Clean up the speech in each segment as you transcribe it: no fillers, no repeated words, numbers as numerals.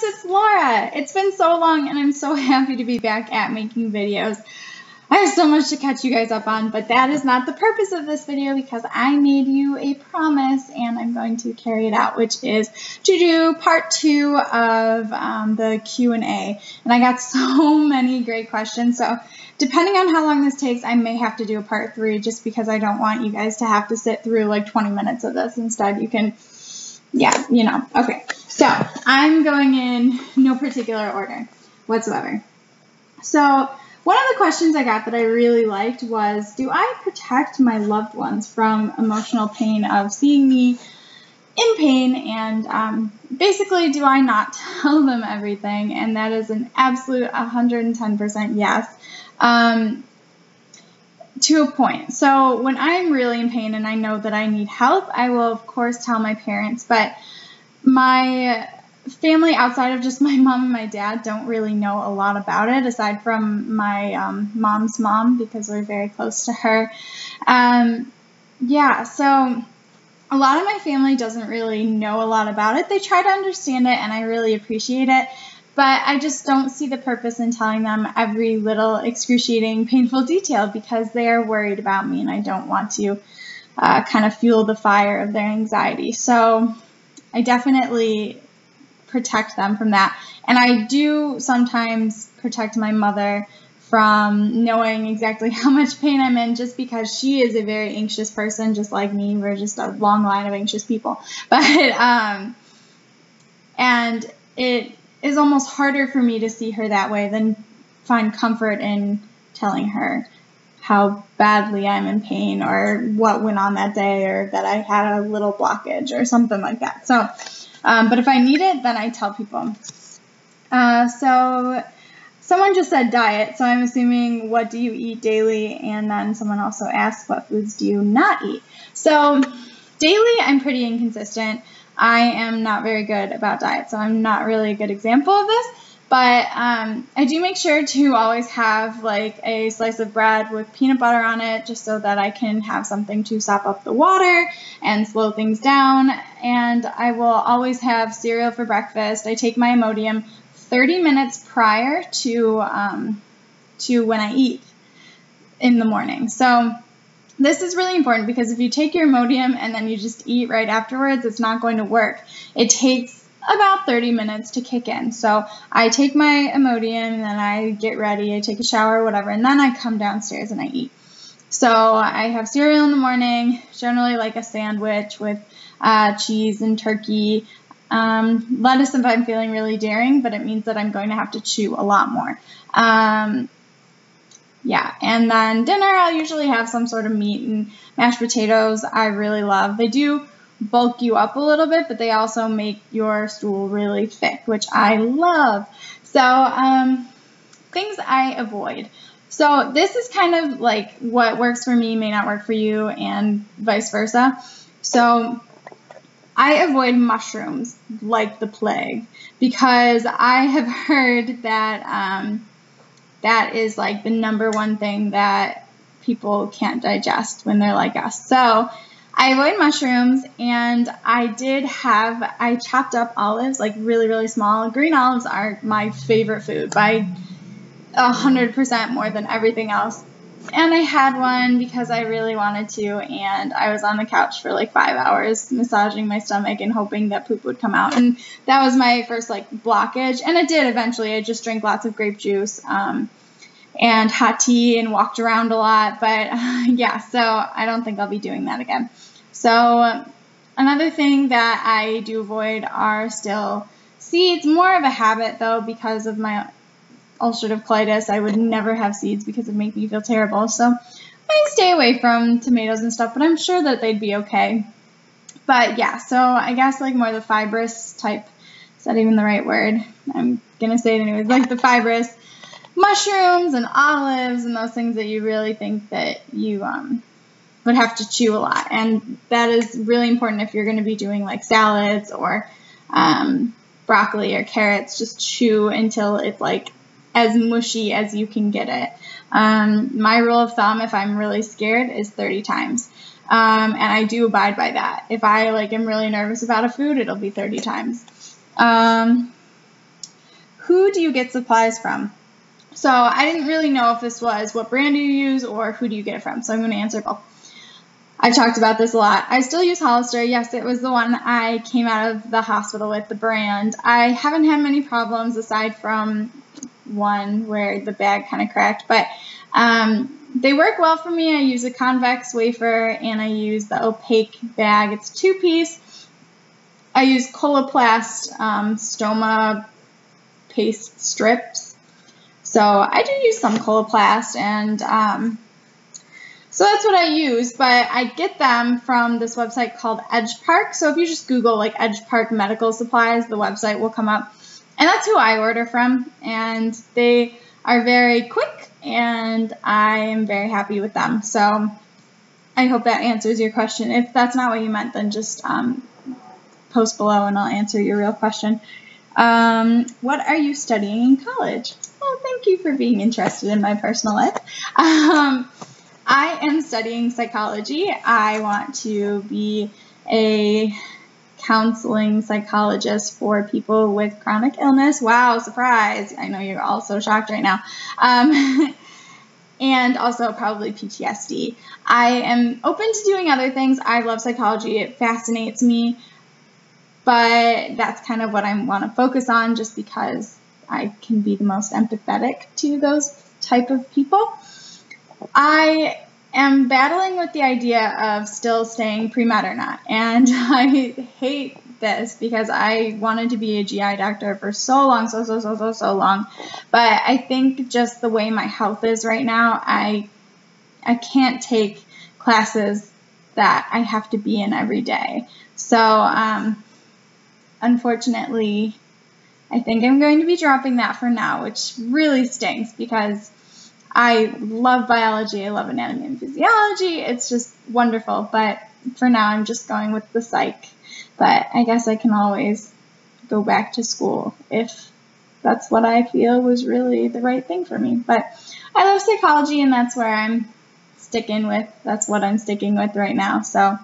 friends, it's Laura. It's been so long and I'm so happy to be back at making videos. I have so much to catch you guys up on, but that is not the purpose of this video because I made you a promise and I'm going to carry it out, which is to do part 2 of the Q&A. And I got so many great questions, so depending on how long this takes, I may have to do a part 3 just because I don't want you guys to have to sit through like 20 minutes of this. Instead, you can, yeah, you know. Okay, so I'm going in no particular order whatsoever. So one of the questions I got that I really liked was, do I protect my loved ones from emotional pain of seeing me in pain? And basically, do I not tell them everything? And that is an absolute 110% yes, to a point. So when I'm really in pain and I know that I need help, I will, of course, tell my parents. But my family outside of just my mom and my dad don't really know a lot about it, aside from my mom's mom, because we're very close to her. Yeah, so a lot of my family doesn't really know a lot about it. They try to understand it, and I really appreciate it, but I just don't see the purpose in telling them every little excruciating, painful detail because they are worried about me, and I don't want to kind of fuel the fire of their anxiety. So I definitely protect them from that. And I do sometimes protect my mother from knowing exactly how much pain I'm in, just because she is a very anxious person, just like me. We're just a long line of anxious people. But, and it is almost harder for me to see her that way than find comfort in telling her how badly I'm in pain or what went on that day or that I had a little blockage or something like that. So, but if I need it, then I tell people. So someone just said diet, so I'm assuming what do you eat daily, and then someone also asked what foods do you not eat. So daily, I'm pretty inconsistent. I am not very good about diet, so I'm not really a good example of this, but I do make sure to always have like a slice of bread with peanut butter on it, just so that I can have something to sop up the water and slow things down. And I will always have cereal for breakfast. I take my Imodium 30 minutes prior to when I eat in the morning. So this is really important because if you take your Imodium and then you just eat right afterwards, it's not going to work. It takes about 30 minutes to kick in. So I take my Imodium and then I get ready, I take a shower, whatever, and then I come downstairs and I eat. So I have cereal in the morning, generally like a sandwich with cheese and turkey, lettuce if I'm feeling really daring, but it means that I'm going to have to chew a lot more. Yeah, and then dinner I'll usually have some sort of meat, and mashed potatoes I really love. They do bulk you up a little bit, but they also make your stool really thick, which I love. So things I avoid. So this is kind of like what works for me may not work for you, and vice versa. So I avoid mushrooms like the plague because I have heard that that is like the #1 thing that people can't digest when they're like us. So I avoid mushrooms, and I chopped up olives, like really, really small. Green olives are my favorite food by 100% more than everything else. And I had one because I really wanted to, and I was on the couch for like 5 hours massaging my stomach and hoping that poop would come out. And that was my first like blockage, and it did eventually. I just drank lots of grape juice and hot tea and walked around a lot. But yeah, so I don't think I'll be doing that again. So another thing that I do avoid are still seeds. More of a habit though, because of my ulcerative colitis. I would never have seeds because it would make me feel terrible. So I stay away from tomatoes and stuff, but I'm sure that they'd be okay. But yeah, so I guess like more the fibrous type, is that even the right word? I'm going to say it anyways, like the fibrous mushrooms and olives and those things that you really think that you would have to chew a lot. And that is really important if you're going to be doing like salads or broccoli or carrots. Just chew until it's like as mushy as you can get it. My rule of thumb, if I'm really scared, is 30 times. And I do abide by that. If I like am really nervous about a food, it'll be 30 times. who do you get supplies from? So I didn't really know if this was what brand do you use or who do you get it from. So I'm going to answer both. I talked about this a lot. I still use Hollister. Yes, it was the one I came out of the hospital with, the brand. I haven't had many problems aside from one where the bag kind of cracked, but they work well for me. I use a convex wafer and I use the opaque bag. It's 2-piece. I use Coloplast stoma paste strips. So I do use some Coloplast, and so that's what I use, but I get them from this website called Edge Park. So if you just Google like Edge Park medical supplies, the website will come up. And that's who I order from, and they are very quick, and I am very happy with them. So I hope that answers your question. If that's not what you meant, then just post below and I'll answer your real question. What are you studying in college? Well, thank you for being interested in my personal life. I am studying psychology. I want to be a counseling psychologist for people with chronic illness. Wow, surprise. I know you're all so shocked right now. And also probably PTSD. I am open to doing other things. I love psychology. It fascinates me. But that's kind of what I want to focus on, just because I can be the most empathetic to those type of people. I am battling with the idea of still staying pre-med or not, and I hate this because I wanted to be a GI doctor for so long, so long, but I think just the way my health is right now, I can't take classes that I have to be in every day. So unfortunately, I think I'm going to be dropping that for now, which really stinks because I love biology, I love anatomy and physiology, it's just wonderful, but for now I'm just going with the psych. But I guess I can always go back to school if that's what I feel was really the right thing for me. But I love psychology, and that's where I'm sticking with, that's what I'm sticking with right now, so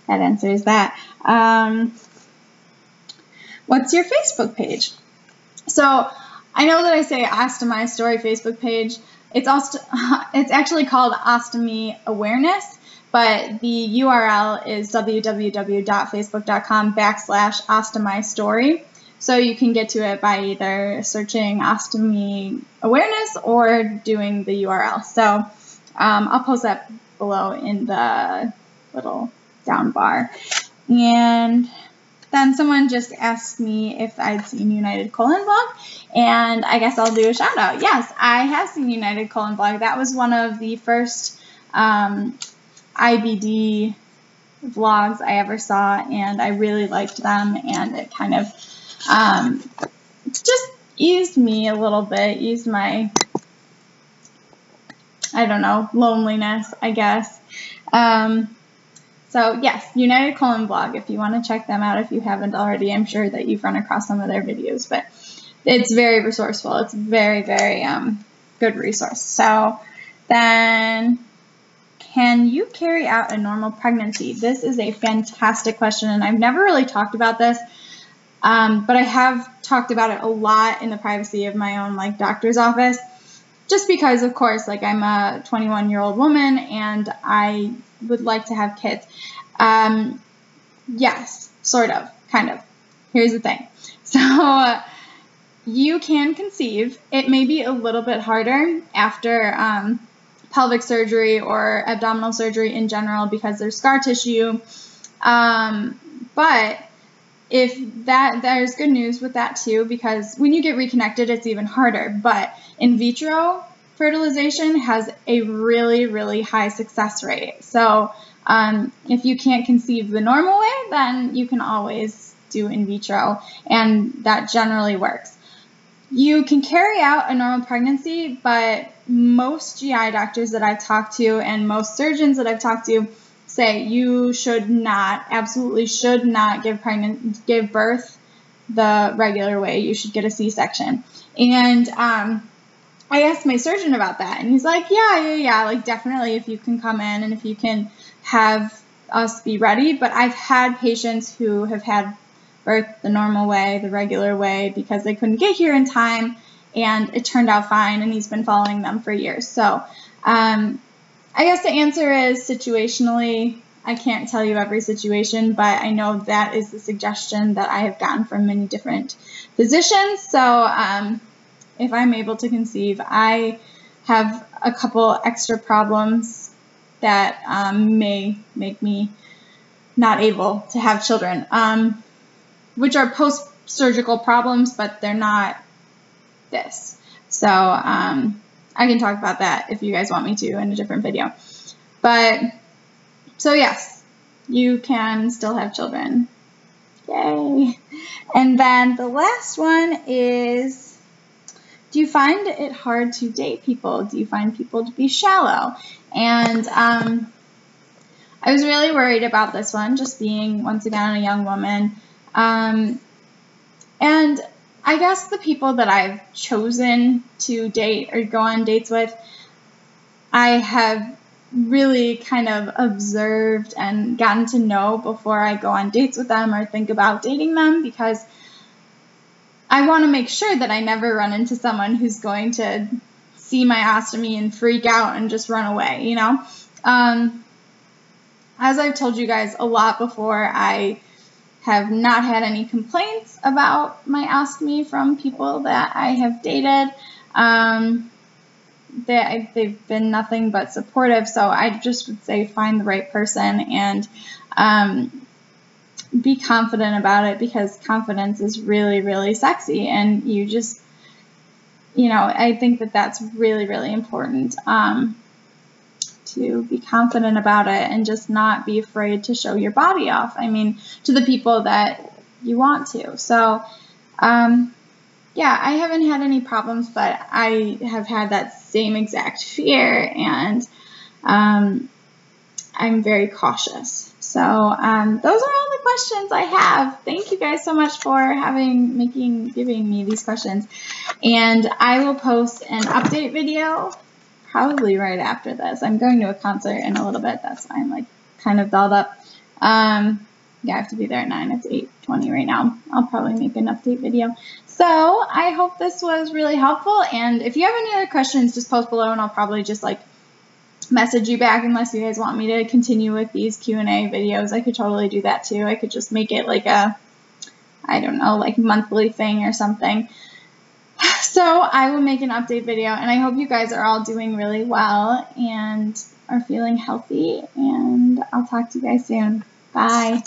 that answers that. What's your Facebook page? So I know that I say Ostomystory Facebook page. It's actually called Ostomy Awareness, but the URL is www.facebook.com/Ostomystory. So you can get to it by either searching Ostomy Awareness or doing the URL. So I'll post that below in the little down bar. And then someone just asked me if I'd seen United Colon Vlog, and I guess I'll do a shout out. Yes, I have seen United Colon Vlog. That was one of the first IBD vlogs I ever saw, and I really liked them, and it kind of just eased me a little bit, eased my, I don't know, loneliness, I guess. So yes, United Colon Vlog, if you want to check them out if you haven't already. I'm sure that you've run across some of their videos, but it's very resourceful. It's a very, very good resource. So then, can you carry out a normal pregnancy? This is a fantastic question, and I've never really talked about this, but I have talked about it a lot in the privacy of my own doctor's office, just because, of course, I'm a 21-year-old woman and I would like to have kids. Yes, sort of, kind of. Here's the thing. So you can conceive. It may be a little bit harder after pelvic surgery or abdominal surgery in general because there's scar tissue. But there's good news with that too, because when you get reconnected, it's even harder. But in vitro fertilization has a really, really high success rate. So if you can't conceive the normal way, then you can always do in vitro, and that generally works. You can carry out a normal pregnancy, but most GI doctors that I've talked to and most surgeons that I've talked to say you should not, absolutely should not give birth the regular way. You should get a C-section. And I asked my surgeon about that, and he's like, yeah, definitely if you can come in and if you can have us be ready. But I've had patients who have had birth the normal way, the regular way, because they couldn't get here in time, and it turned out fine, and he's been following them for years. So I guess the answer is situationally. I can't tell you every situation, but I know that is the suggestion that I have gotten from many different physicians. So if I'm able to conceive, I have a couple extra problems that may make me not able to have children, which are post-surgical problems, but they're not this. So I can talk about that if you guys want me to in a different video. But so yes, you can still have children. Yay. And then the last one is, do you find it hard to date people? Do you find people to be shallow? And I was really worried about this one, just being, once again, a young woman. And I guess the people that I've chosen to date or go on dates with, I have really kind of observed and gotten to know before I go on dates with them or think about dating them, because I want to make sure that I never run into someone who's going to see my ostomy and freak out and just run away, you know? As I've told you guys a lot before, I have not had any complaints about my ostomy from people that I have dated. They've been nothing but supportive, so I just would say find the right person and be confident about it, because confidence is really, really sexy, and you just, you know, I think that that's really, really important, to be confident about it and just not be afraid to show your body off, I mean, to the people that you want to. So, yeah, I haven't had any problems, but I have had that same exact fear, and I'm very cautious. So those are all the questions I have. Thank you guys so much for giving me these questions. And I will post an update video probably right after this. I'm going to a concert in a little bit. That's why I'm like kind of dolled up. Yeah, I have to be there at 9. It's 8:20 right now. I'll probably make an update video. So I hope this was really helpful. And if you have any other questions, just post below, and I'll probably just like message you back, unless you guys want me to continue with these Q&A videos. I could totally do that too. I could just make it like a, I don't know, like monthly thing or something. So I will make an update video, and I hope you guys are all doing really well and are feeling healthy, and I'll talk to you guys soon. Bye.